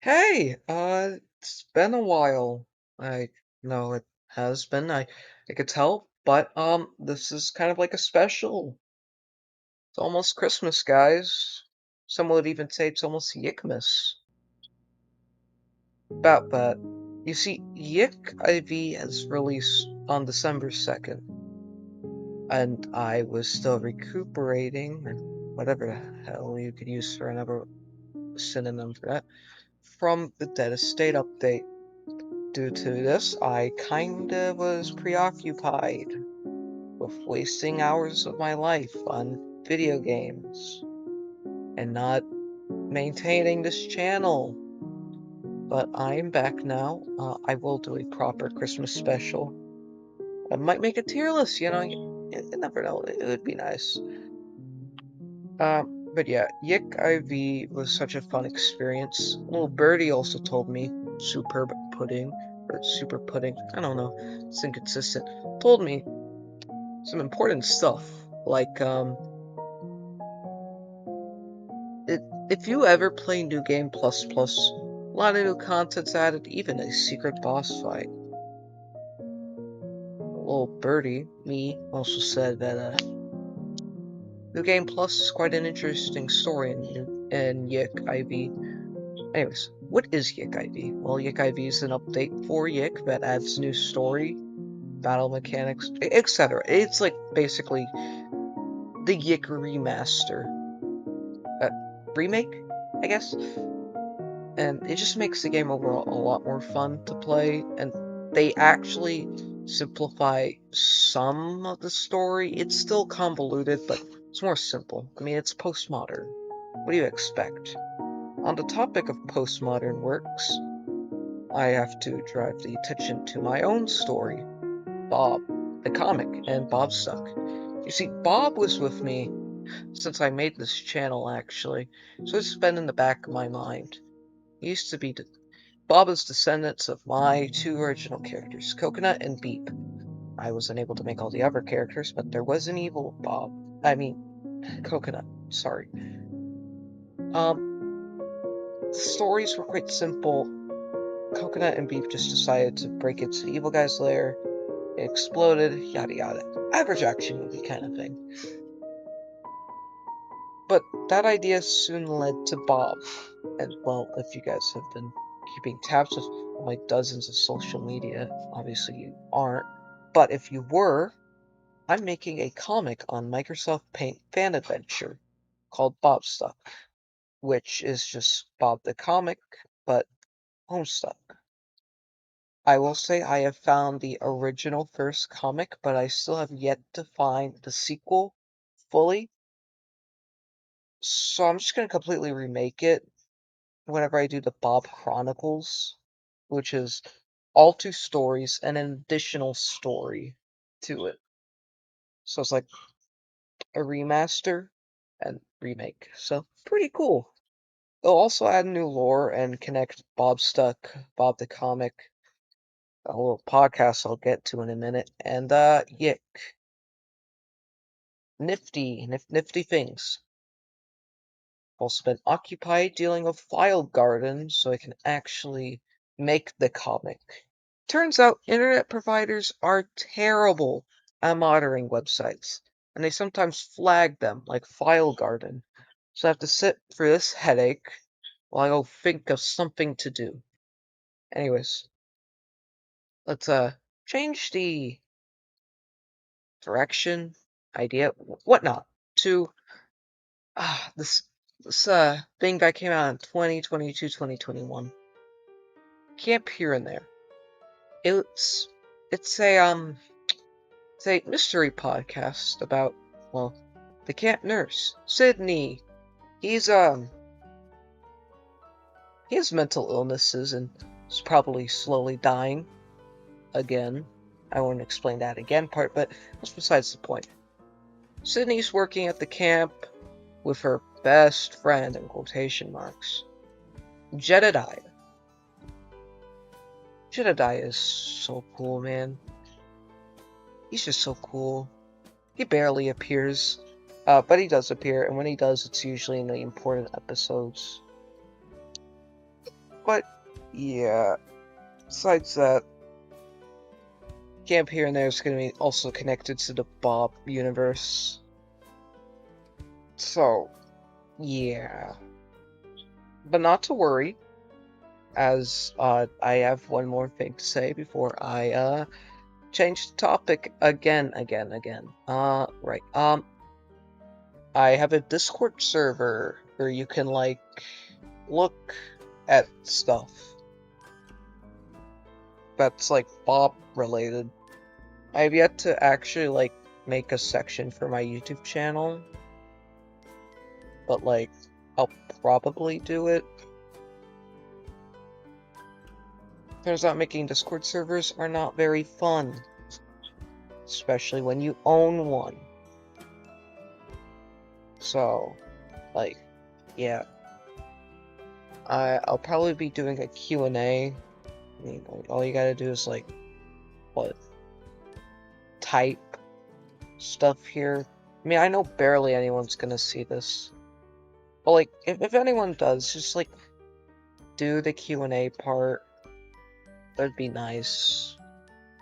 Hey, it's been a while. I know it has been. I could tell, but this is kind of like a special. It's almost Christmas, guys. Some would even say it's almost Yickmas. About that. You see, Yick IV has released on December 2nd, and I was still recuperating, or whatever the hell you could use for another synonym for that, from the Dead Estate update. Due to this, I kinda was preoccupied with wasting hours of my life on video games and not maintaining this channel. But I am back now. I will do a proper Christmas special. I might make a tier list, you never know, it would be nice. But yeah, Yick IV was such a fun experience. Little Birdie also told me, Superb Pudding, or Super Pudding, I don't know, it's inconsistent, told me some important stuff, like, if you ever play New Game Plus Plus, a lot of new content's added, even a secret boss fight. Little Birdie, me, also said that, New Game Plus is quite an interesting story in Yick IV. Anyways, what is Yick IV? Well, Yick IV is an update for Yick that adds new story, battle mechanics, etc. It's like basically the Yick remaster. Remake, I guess? And it just makes the game overall a lot more fun to play, and they actually simplify some of the story. It's still convoluted, but it's more simple. I mean, it's postmodern. What do you expect? On the topic of postmodern works, I have to drive the attention to my own story, Bob, the comic, and Bob Stuck. You see, Bob was with me since I made this channel, actually, so it's been in the back of my mind. He used to be Bob is descendants of my two original characters, Coconut and Beep. I was unable to make all the other characters, but there was an evil Bob. I mean, Coconut. Sorry. The stories were quite simple. Coconut and Beep just decided to break into the evil guy's lair. It exploded, yada yada. Average action movie kind of thing. But that idea soon led to Bob. And, well, if you guys have been keeping tabs of my dozens of social media, obviously you aren't. But if you were, I'm making a comic on Microsoft Paint fan adventure called Bob Stuck, which is just Bob the comic, but Homestuck. I will say I have found the original first comic, but I still have yet to find the sequel fully. So I'm just going to completely remake it whenever I do the Bob Chronicles, which is all two stories and an additional story to it. So it's like a remaster and remake. So pretty cool. They'll also add new lore and connect Bob Stuck, Bob the comic, a little podcast I'll get to in a minute, and Yick. Nifty things. Also been occupied dealing with file gardens so I can actually make the comic. Turns out internet providers are terrible at monitoring websites, and they sometimes flag them like File Garden. So I have to sit through this headache while I go think of something to do. Anyways, let's change the direction, idea, whatnot to this thing that came out in 2022, 2021. Camp Here and There. It's it's a mystery podcast about, well, the camp nurse, Sydney. He's he has mental illnesses and is probably slowly dying again. I won't explain that again part, but that's besides the point. Sydney's working at the camp with her best friend in quotation marks, Jedediah. Jedediah is so cool, man. He's just so cool. He barely appears, but he does appear, and when he does, it's usually in the important episodes. But yeah, besides that, Camp Here and There is going to be also connected to the Bob universe. So, yeah. But not to worry, as I have one more thing to say before I change the topic again. Right. I have a Discord server where you can like look at stuff that's like Bob related. I have yet to actually like make a section for my YouTube channel, but like I'll probably do it. Turns out making Discord servers are not very fun, especially when you own one. So, like, yeah, I'll probably be doing a Q&A. I mean, all you gotta do is like, what, type stuff here. I mean, I know barely anyone's gonna see this, but like, if anyone does, just like do the Q&A part. That'd be nice.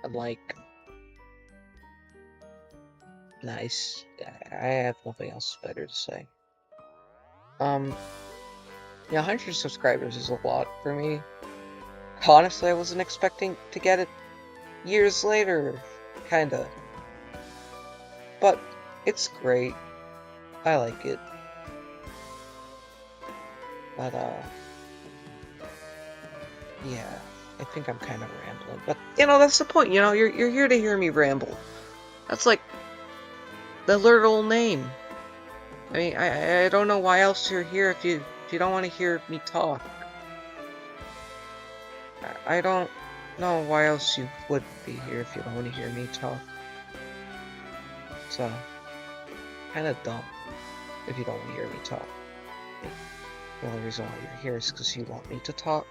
And like, nice. I have nothing else better to say. Yeah, 100 subscribers is a lot for me. Honestly, I wasn't expecting to get it years later, kinda. But it's great. I like it. But yeah, I think I'm kind of rambling. But you know, that's the point. You know, you're here to hear me ramble. That's like the literal name. I mean, I don't know why else you're here if you don't want to hear me talk. I don't know why else you would be here if you don't want to hear me talk. So, kind of dumb if you don't want to hear me talk. Like, the only reason why you're here is because you want me to talk.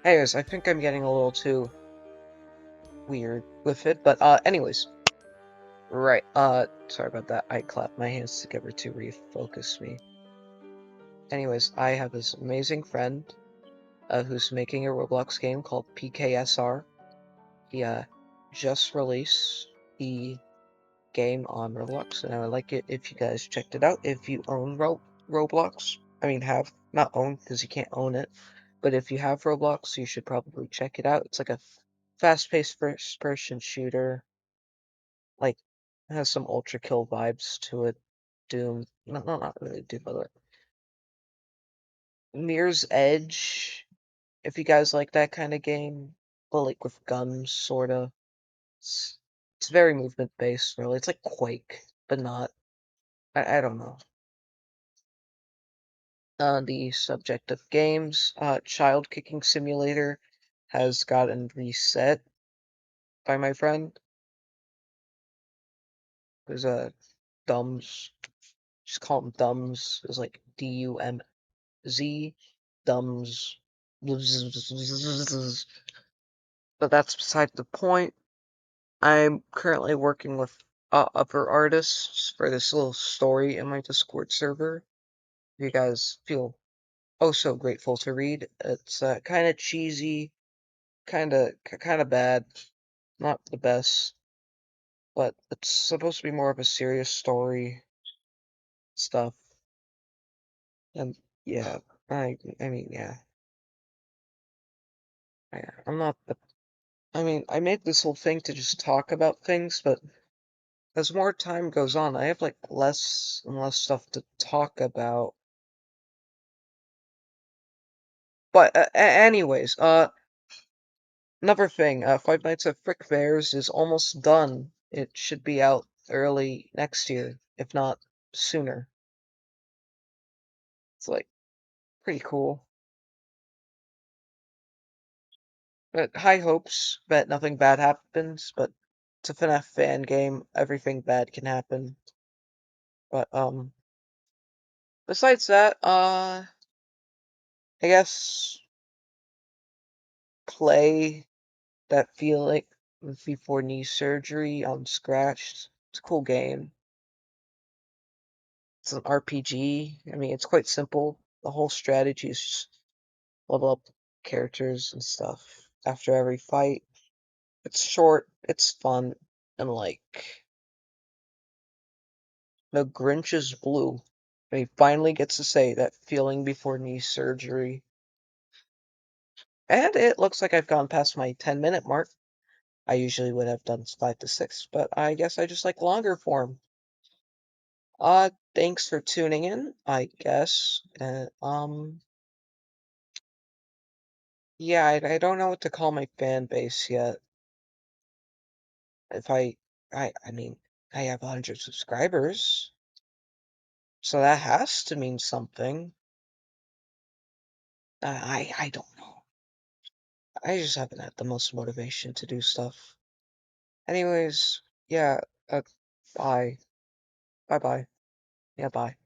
Anyways, I think I'm getting a little too weird with it, but anyways. Right, sorry about that. I clapped my hands together to refocus me. Anyways, I have this amazing friend who's making a Roblox game called PKSR. He just released the game on Roblox, and I would like it if you guys checked it out. If you own Roblox, I mean not own because you can't own it, but if you have Roblox, you should probably check it out. It's like a fast-paced first-person shooter, like it has some ultra kill vibes to it. Doom, not really Doom, but Mirror's Edge. If you guys like that kind of game, but like with guns, sorta. It's, it's very movement based, really. It's like Quake, but not. I don't know. On the subject of games, Child Kicking Simulator has gotten reset by my friend. There's a Dumbs. Just call him Dumbs. It's like DUMZ. Dumbs. But that's beside the point. I'm currently working with other artists for this little story in my Discord server. If you guys feel oh so grateful to read. It's kind of cheesy, kind of bad, not the best, but it's supposed to be more of a serious story stuff. And yeah, I mean yeah, I'm not the. I mean, I made this whole thing to just talk about things, but as more time goes on, I have like less and less stuff to talk about. But anyways, another thing, Five Nights at Frick Fairs is almost done. It should be out early next year, if not sooner. It's like pretty cool. But high hopes that nothing bad happens, but it's a FNAF fan game, everything bad can happen. But besides that, I guess play that feel like before knee surgery on Scratch. It's a cool game. It's an RPG. I mean, it's quite simple. The whole strategy is just level up characters and stuff after every fight. It's short, it's fun, and like, the Grinch is blue. And he finally gets to say that feeling before knee surgery. And it looks like I've gone past my 10-minute mark. I usually would have done 5 to 6, but I guess I just like longer form. Thanks for tuning in, I guess. Yeah, I don't know what to call my fan base yet. If I mean, I have 100 subscribers, so that has to mean something. I don't know. I just haven't had the most motivation to do stuff. Anyways, yeah, bye. Bye bye. Yeah, bye.